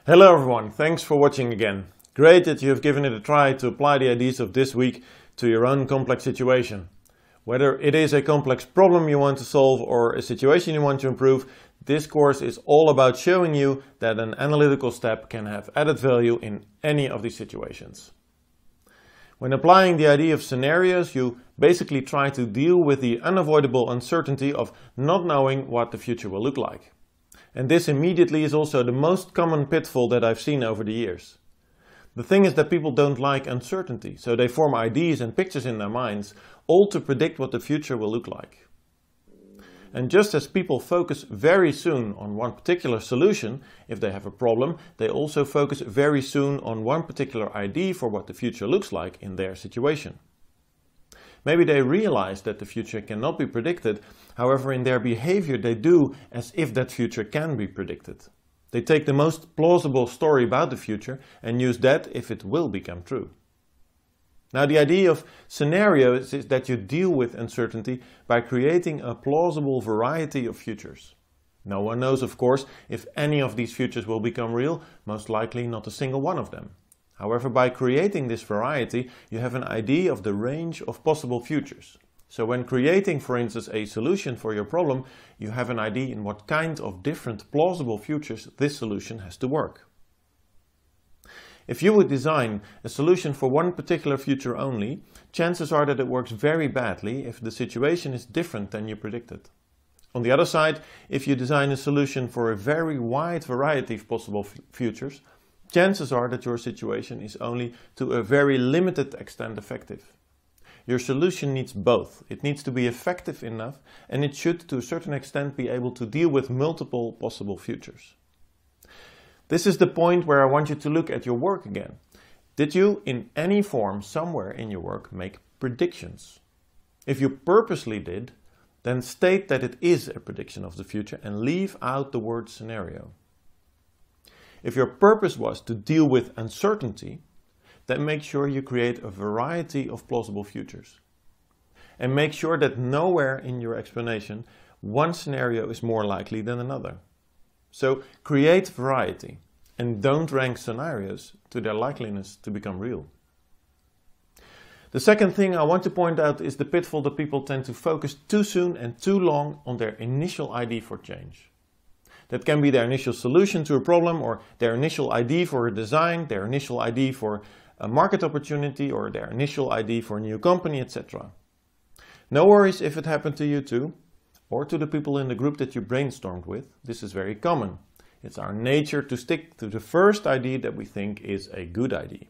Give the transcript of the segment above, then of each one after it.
Hello everyone, thanks for watching again. Great that you have given it a try to apply the ideas of this week to your own complex situation. Whether it is a complex problem you want to solve or a situation you want to improve, this course is all about showing you that an analytical step can have added value in any of these situations. When applying the idea of scenarios, you basically try to deal with the unavoidable uncertainty of not knowing what the future will look like. And this immediately is also the most common pitfall that I've seen over the years. The thing is that people don't like uncertainty, so they form ideas and pictures in their minds, all to predict what the future will look like. And just as people focus very soon on one particular solution, if they have a problem, they also focus very soon on one particular idea for what the future looks like in their situation. Maybe they realize that the future cannot be predicted, however in their behavior they do as if that future can be predicted. They take the most plausible story about the future and use that if it will become true. Now the idea of scenarios is that you deal with uncertainty by creating a plausible variety of futures. No one knows, of course, if any of these futures will become real, most likely not a single one of them. However, by creating this variety, you have an idea of the range of possible futures. So when creating, for instance, a solution for your problem, you have an idea in what kind of different plausible futures this solution has to work. If you would design a solution for one particular future only, chances are that it works very badly if the situation is different than you predicted. On the other side, if you design a solution for a very wide variety of possible futures, chances are that your situation is only to a very limited extent effective. Your solution needs both. It needs to be effective enough and it should to a certain extent be able to deal with multiple possible futures. This is the point where I want you to look at your work again. Did you, in any form somewhere in your work, make predictions? If you purposely did, then state that it is a prediction of the future and leave out the word scenario. If your purpose was to deal with uncertainty, then make sure you create a variety of plausible futures. And make sure that nowhere in your explanation one scenario is more likely than another. So create variety and don't rank scenarios to their likeliness to become real. The second thing I want to point out is the pitfall that people tend to focus too soon and too long on their initial idea for change. That can be their initial solution to a problem or their initial idea for a design, their initial idea for a market opportunity or their initial idea for a new company, etc. No worries if it happened to you too, or to the people in the group that you brainstormed with. This is very common. It's our nature to stick to the first idea that we think is a good idea.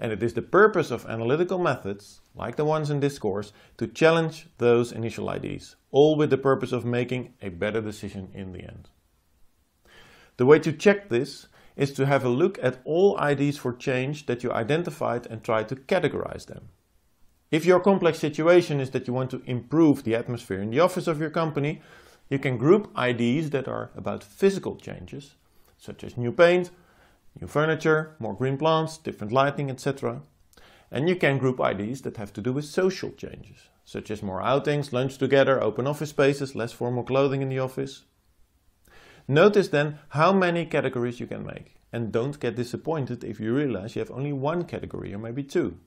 And it is the purpose of analytical methods, like the ones in this course, to challenge those initial ideas, all with the purpose of making a better decision in the end. The way to check this is to have a look at all ideas for change that you identified and try to categorize them. If your complex situation is that you want to improve the atmosphere in the office of your company, you can group ideas that are about physical changes, such as new paint, new furniture, more green plants, different lighting, etc. And you can group ideas that have to do with social changes, such as more outings, lunch together, open office spaces, less formal clothing in the office. Notice then how many categories you can make, and don't get disappointed if you realize you have only one category or maybe two,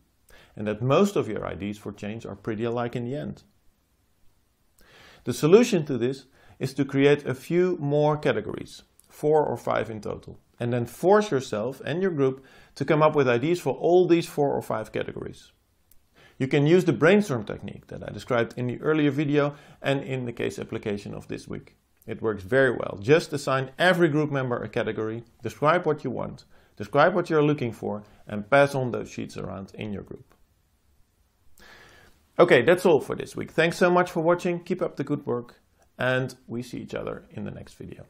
and that most of your ideas for change are pretty alike in the end. The solution to this is to create a few more categories, 4 or 5 in total, and then force yourself and your group to come up with ideas for all these 4 or 5 categories. You can use the brainstorm technique that I described in the earlier video and in the case application of this week. It works very well. Just assign every group member a category, describe what you want, describe what you're looking for, and pass on those sheets around in your group. Okay, that's all for this week. Thanks so much for watching, keep up the good work, and we see each other in the next video.